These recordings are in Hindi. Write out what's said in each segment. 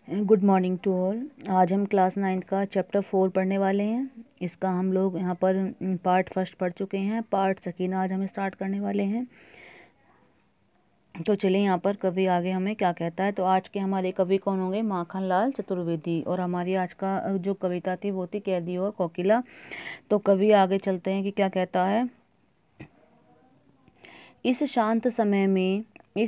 Good morning to all. आज हम क्लास 9 का चैप्टर 4 पढ़ने वाले हैं। इसका हम लोग यहाँ पर पार्ट फर्स्ट पढ़ चुके हैं। पार्ट सेकेंड आज हम स्टार्ट करने वाले हैं। तो चलिए यहाँ पर कवि आगे हमें क्या कहता है। तो आज के हमारे कवि कौन होंगे? माखन लाल चतुर्वेदी। और हमारी आज का जो कविता थी वो थी कैदी और कोकिला। तो कवि आगे चलते हैं कि क्या कहता है। इस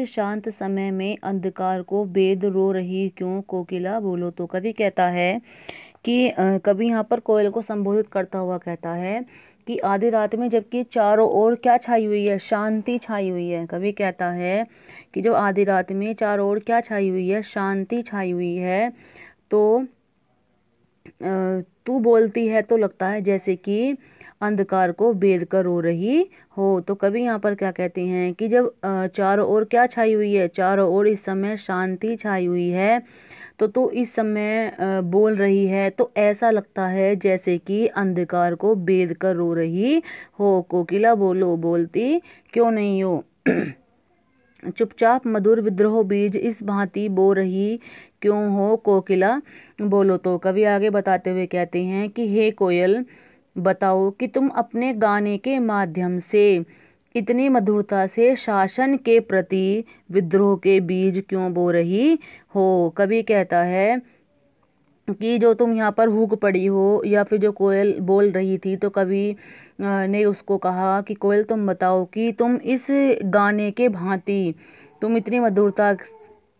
शांत समय में अंधकार को बेद रो रही क्यों कोकिला बोलो। तो कवि कहता है कि कवि यहाँ पर कोयल को संबोधित करता हुआ कहता है कि आधी रात में जबकि चारों ओर क्या छाई हुई है? शांति छाई हुई है। कवि कहता है कि जो आधी रात में चारों ओर क्या छाई हुई है? शांति छाई हुई है। तो तू बोलती है तो लगता है जैसे कि अंधकार को बेद कर रो रही हो। तो कवि यहाँ पर क्या कहते हैं कि जब चारों ओर क्या छाई हुई है? चारों ओर इस समय शांति छाई हुई है। तो तू इस समय बोल रही है तो ऐसा लगता है जैसे कि अंधकार को बेद कर रो रही हो। कोकिला बोलो बोलती क्यों नहीं हो। चुपचाप मधुर विद्रोह बीज इस भांति बो रही क्यों हो कोकिला बोलो। तो कवि आगे बताते हुए कहते हैं कि हे कोयल बताओ कि तुम अपने गाने के माध्यम से इतनी मधुरता से शासन के प्रति विद्रोह के बीज क्यों बो रही हो। कवि कहता है कि जो तुम यहाँ पर हुक पड़ी हो, या फिर जो कोयल बोल रही थी, तो कवि ने उसको कहा कि कोयल तुम बताओ कि तुम इस गाने के भांति तुम इतनी मधुरता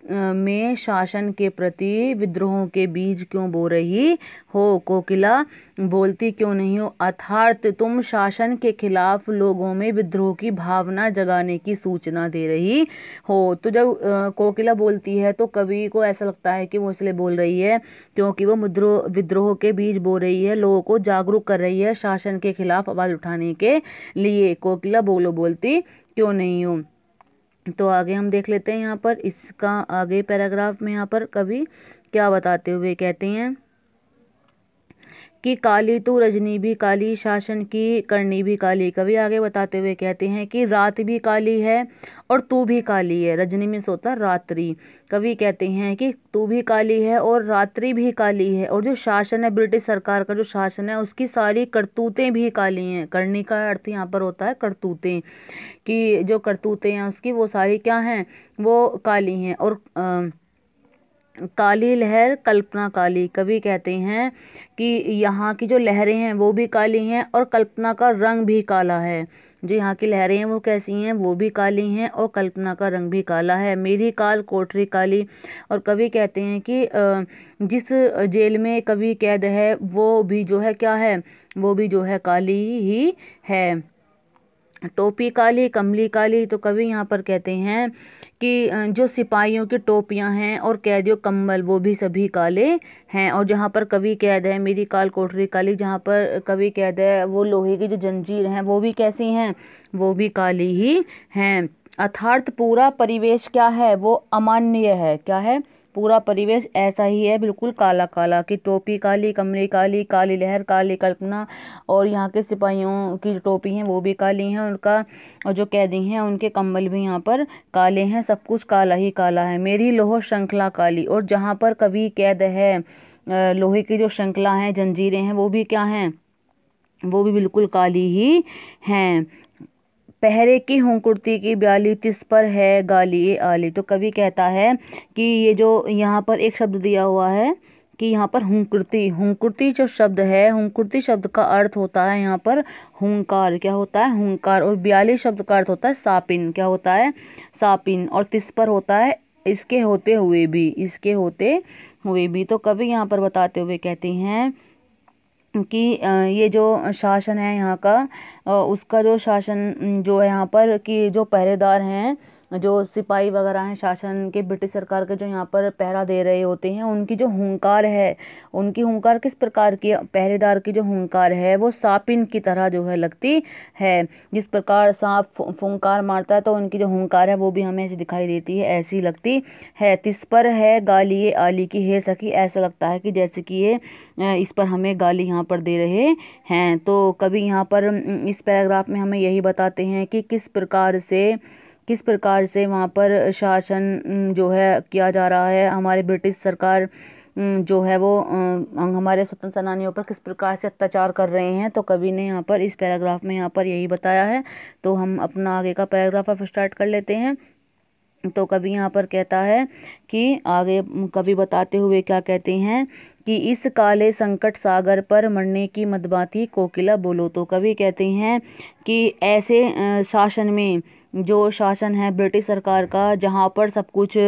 में शासन के प्रति विद्रोह के बीज क्यों बो रही हो। कोकिला बोलती क्यों नहीं हो। अर्थात तुम शासन के खिलाफ लोगों में विद्रोह की भावना जगाने की सूचना दे रही हो। तो जब कोकिला बोलती है तो कवि को ऐसा लगता है कि वो इसलिए बोल रही है क्योंकि वो विद्रोह के बीज बो रही है, लोगों को जागरूक कर रही है शासन के खिलाफ आवाज उठाने के लिए। कोकिला बोलो बोलती क्यों नहीं हो। तो आगे हम देख लेते हैं यहाँ पर इसका आगे पैराग्राफ में यहाँ पर कवि क्या बताते हुए कहते हैं कि काली तू रजनी भी काली शासन की करनी भी काली। कवि आगे बताते हुए कहते हैं कि रात भी काली है और तू भी काली है। रजनी में सोता रात्रि। कवि कहते हैं कि तू भी काली है और रात्रि भी काली है, और जो शासन है ब्रिटिश सरकार का जो शासन है उसकी सारी करतूतें भी काली हैं। करनी का अर्थ यहाँ पर होता है करतूतें, कि जो करतूतें हैं उसकी वो सारी क्या हैं? वो काली हैं। और काली लहर कल्पना काली। कवि कहते हैं कि यहाँ की जो लहरें हैं वो भी काली हैं और कल्पना का रंग भी काला है। जो यहाँ की लहरें हैं वो कैसी हैं? वो भी काली हैं और कल्पना का रंग भी काला है। मेरी काल कोठरी काली। और कवि कहते हैं कि जिस जेल में कवि कैद है वो भी जो है क्या है? वो भी जो है काली ही है। टोपी काली कमली काली। तो कवि यहाँ पर कहते हैं कि जो सिपाहियों की टोपियां हैं और कैदियों कम्बल वो भी सभी काले हैं। और जहाँ पर कवि कैद है मेरी काल कोठरी काली, जहाँ पर कवि कैद है वो लोहे की जो जंजीर हैं वो भी कैसी हैं? वो भी काली ही हैं। अर्थात पूरा परिवेश क्या है? वो अमान्य है। क्या है? पूरा परिवेश ऐसा ही है, बिल्कुल काला काला। कि टोपी काली कमली काली, काली लहर काली कल्पना, और यहाँ के सिपाहियों की जो टोपी हैं वो भी काली हैं, उनका और जो कैदी हैं उनके कंबल भी यहाँ पर काले हैं। सब कुछ काला ही काला है। मेरी लोह श्रृंखला काली। और जहाँ पर कवि कैद है लोहे की जो श्रृंखला हैं जंजीरें हैं वो भी क्या हैं? वो भी बिल्कुल काली ही हैं। पहरे की हुंकुर्ती की ब्याली तिस पर है गाली ए आली। तो कवि कहता है कि ये जो यहाँ पर एक शब्द दिया हुआ है कि यहाँ पर हुंकुर्ती, हुंकुर्ती जो शब्द है, हुंकुर्ती शब्द का अर्थ होता है यहाँ पर हुंकार। क्या होता है? हुंकार। और ब्याली शब्द का अर्थ होता है सापिन। क्या होता है? सापिन। और तिस पर होता है इसके होते हुए भी, इसके होते हुए भी। तो कवि यहाँ पर बताते हुए कहते हैं कि ये जो शासन है यहाँ का उसका जो शासन जो है यहाँ पर कि जो पहरेदार हैं, जो सिपाही वगैरह हैं शासन के ब्रिटिश सरकार के जो यहाँ पर पहरा दे रहे होते हैं, उनकी जो हुंकार है, उनकी हुंकार किस प्रकार की? पहरेदार की जो हुंकार है वो सापिन की तरह जो है लगती है। जिस प्रकार सांप फुंकार मारता है तो उनकी जो हुंकार है वो भी हमें ऐसी दिखाई देती है, ऐसी लगती है। तिस पर है गाली ये आली की हे सखी। ऐसा लगता है कि जैसे कि ये इस पर हमें गाली यहाँ पर दे रहे हैं। तो कवि यहाँ पर इस पैराग्राफ में हमें यही बताते हैं कि किस प्रकार से किस प्रकार से वहाँ पर शासन जो है किया जा रहा है, हमारे ब्रिटिश सरकार जो है वो हमारे स्वतंत्र सेनानियों पर किस प्रकार से अत्याचार कर रहे हैं। तो कवि ने यहाँ पर इस पैराग्राफ में यहाँ पर यही बताया है। तो हम अपना आगे का पैराग्राफ अब स्टार्ट कर लेते हैं। तो कवि यहाँ पर कहता है कि आगे कवि बताते हुए क्या कहते हैं कि इस काले संकट सागर पर मरने की मदबाती कोकिला बोलो। तो कवि कहते हैं कि ऐसे शासन में, जो शासन है ब्रिटिश सरकार का, जहाँ पर सब कुछ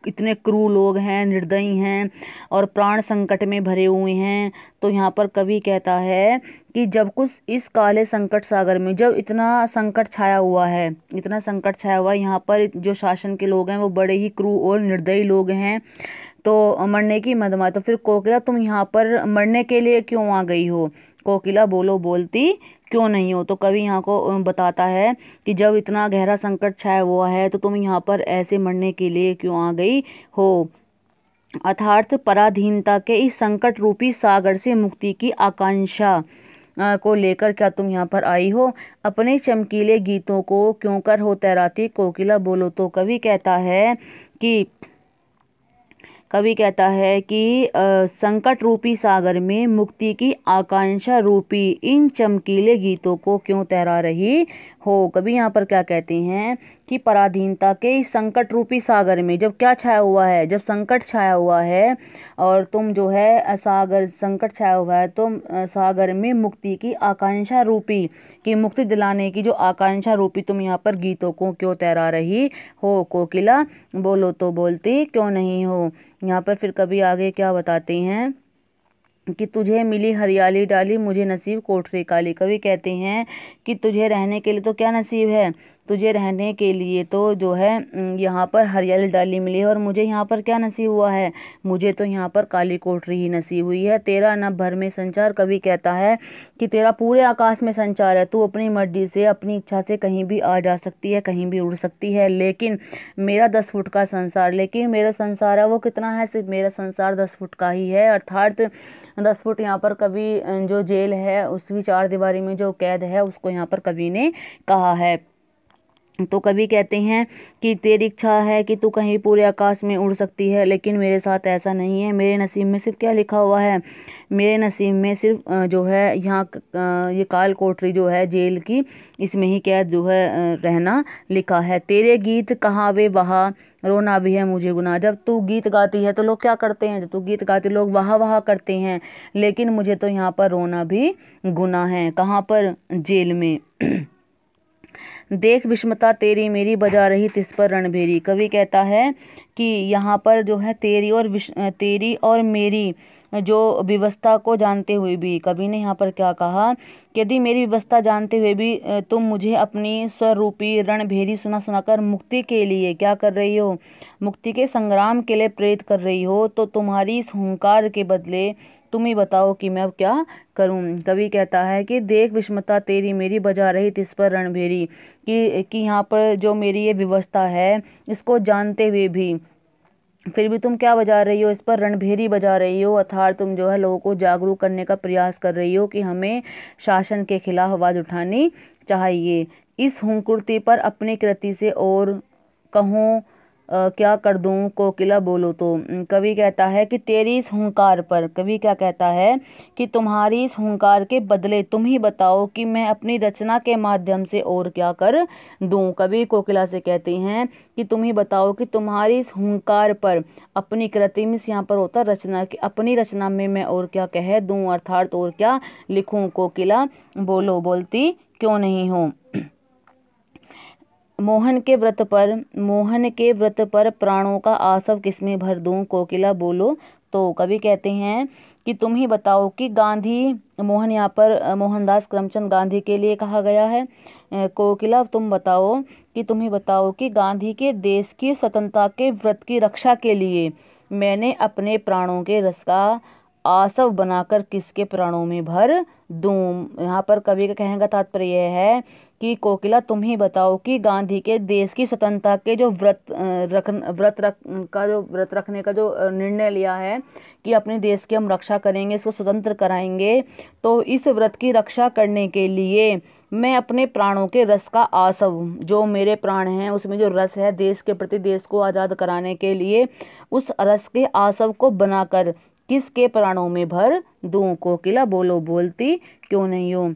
इतने क्रूर लोग हैं, निर्दयी हैं और प्राण संकट में भरे हुए हैं। तो यहाँ पर कवि कहता है कि जब कुछ इस काले संकट सागर में, जब इतना संकट छाया हुआ है, इतना संकट छाया हुआ है, यहाँ पर जो शासन के लोग हैं वो बड़े ही क्रूर और निर्दयी लोग हैं। तो मरने की मदमा, तो फिर कोकिला तुम यहाँ पर मरने के लिए क्यों आ गई हो? कोकिला बोलो बोलती क्यों नहीं हो? तो कवि यहाँ को बताता है कि जब इतना गहरा संकट छाया हुआ है तो तुम यहाँ पर ऐसे मरने के लिए क्यों आ गई हो? अर्थात पराधीनता के इस संकट रूपी सागर से मुक्ति की आकांक्षा को लेकर क्या तुम यहाँ पर आई हो? अपने चमकीले गीतों को क्यों कर हो तैराती कोकिला बोलो। तो कवि कहता है कि संकट रूपी सागर में मुक्ति की आकांक्षा रूपी इन चमकीले गीतों को क्यों तैरा रही हो। कवि यहाँ पर क्या कहते हैं कि पराधीनता के इस संकट रूपी सागर में जब क्या छाया हुआ है, जब संकट छाया हुआ है और तुम जो है सागर, संकट छाया हुआ है, तुम सागर में मुक्ति की आकांक्षा रूपी, कि मुक्ति दिलाने की जो आकांक्षा रूपी तुम यहाँ पर गीतों को क्यों तैरा रही हो कोकिला बोलो। तो बोलती क्यों नहीं हो। यहाँ पर फिर कभी आगे क्या बताते हैं कि तुझे मिली हरियाली डाली मुझे नसीब कोठरी काली। कवि कहते हैं कि तुझे रहने के लिए तो क्या नसीब है, तुझे रहने के लिए तो जो है यहाँ पर हरियाली डाली मिली है, और मुझे यहाँ पर क्या नसीब हुआ है, मुझे तो यहाँ पर काली कोठरी ही नसीब हुई है। तेरा नभ भर में संचार, कवि कहता है कि तेरा पूरे आकाश में संचार है, तू अपनी मर्जी से, अपनी इच्छा से कहीं भी आ जा सकती है, कहीं भी उड़ सकती है। लेकिन मेरा 10 फुट का संसार, लेकिन मेरा संसार है वो कितना है, सिर्फ मेरा संसार 10 फुट का ही है। अर्थात 10 फुट यहाँ पर कवि जो जेल है, उसकी 4 दीवारी में जो कैद है, उसको यहाँ पर कवि ने कहा है। तो कवि कहते हैं कि तेरी इच्छा है कि तू कहीं पूरे आकाश में उड़ सकती है, लेकिन मेरे साथ ऐसा नहीं है। मेरे नसीब में सिर्फ क्या लिखा हुआ है, मेरे नसीब में सिर्फ जो है यहाँ ये काल कोठरी जो है जेल की, इसमें ही कैद जो है रहना लिखा है। तेरे गीत कहाँ वे वहाँ, रोना भी है मुझे गुनाह। जब तू गीत गाती है तो लोग क्या करते हैं, जब तू गीत गाती लोग वाह वाह करते हैं, लेकिन मुझे तो यहाँ पर रोना भी गुनाह है। कहाँ पर, जेल में। देख विषमता तेरी मेरी बजा रही तिस पर रणभेरी। कवि कहता है कि यहाँ पर जो है तेरी और मेरी जो व्यवस्था को जानते हुए भी, कवि ने यहाँ पर क्या कहा, यदि मेरी व्यवस्था जानते हुए भी तुम मुझे अपनी स्वरूपी रणभेरी सुना सुनाकर मुक्ति के लिए क्या कर रही हो, मुक्ति के संग्राम के लिए प्रेरित कर रही हो, तो तुम्हारी इस हुंकार के बदले तुम ही बताओ कि मैं अब क्या करूं। कवि कहता है कि देख विषमता तेरी मेरी बजा रही तिस पर रणभेरी, कि यहाँ पर जो मेरी ये व्यवस्था है, इसको जानते हुए भी फिर भी तुम क्या बजा रही हो, इस पर रणभेरी बजा रही हो। अर्थात तुम जो है लोगों को जागरूक करने का प्रयास कर रही हो कि हमें शासन के खिलाफ आवाज़ उठानी चाहिए। इस हुंकुर्ती पर अपनी कृति से और कहूँ क्या कर दूं कोकिला बोलो। तो कवि कहता है कि तेरी इस हुंकार पर, कवि क्या कहता है कि तुम्हारी इस हुंकार के बदले तुम ही बताओ कि मैं अपनी रचना के माध्यम से और क्या कर दूं। कवि कोकिला से कहते हैं कि तुम ही बताओ कि तुम्हारी इस हुंकार पर, अपनी कृति में यहाँ पर होता रचना, कि अपनी रचना में मैं और क्या कह दूं, अर्थात और क्या लिखूं कोकिला बोलो बोलती क्यों नहीं हो। मोहन के व्रत पर प्राणों का आसव किसमें भर दूं कोकिला बोलो। तो कवि कहते हैं कि तुम ही बताओ कि गांधी, मोहन यहाँ पर मोहनदास करमचंद गांधी के लिए कहा गया है। कोकिला तुम बताओ कि तुम ही बताओ कि गांधी के देश की स्वतंत्रता के व्रत की रक्षा के लिए मैंने अपने प्राणों के रस का आसव बनाकर किसके प्राणों में भर दूं। यहाँ पर कवि का कहने का तात्पर्य यह है कि कोकिला तुम ही बताओ कि गांधी के देश की स्वतंत्रता के जो व्रत रखने का जो निर्णय लिया है कि अपने देश की हम रक्षा करेंगे, इसको स्वतंत्र कराएंगे, तो इस व्रत की रक्षा करने के लिए मैं अपने प्राणों के रस का आसव, जो मेरे प्राण हैं उसमें जो रस है देश के प्रति, देश को आज़ाद कराने के लिए, उस रस के आसव को बनाकर किसके प्राणों में भर दूं। कोकिला बोलो बोलती क्यों नहीं हो।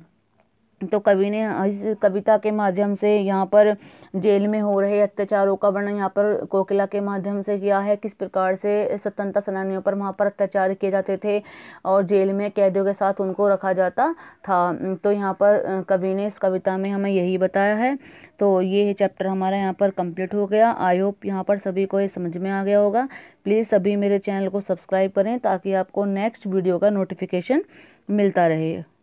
तो कवि ने इस कविता के माध्यम से यहाँ पर जेल में हो रहे अत्याचारों का वर्णन यहाँ पर कोकिला के माध्यम से किया है। किस प्रकार से स्वतंत्रता सेनानियों पर वहाँ पर अत्याचार किए जाते थे और जेल में कैदियों के साथ उनको रखा जाता था। तो यहाँ पर कवि ने इस कविता में हमें यही बताया है। तो ये चैप्टर हमारा यहाँ पर कंप्लीट हो गया। आई होप यहाँ पर सभी को ये समझ में आ गया होगा। प्लीज़ सभी मेरे चैनल को सब्सक्राइब करें ताकि आपको नेक्स्ट वीडियो का नोटिफिकेशन मिलता रहे।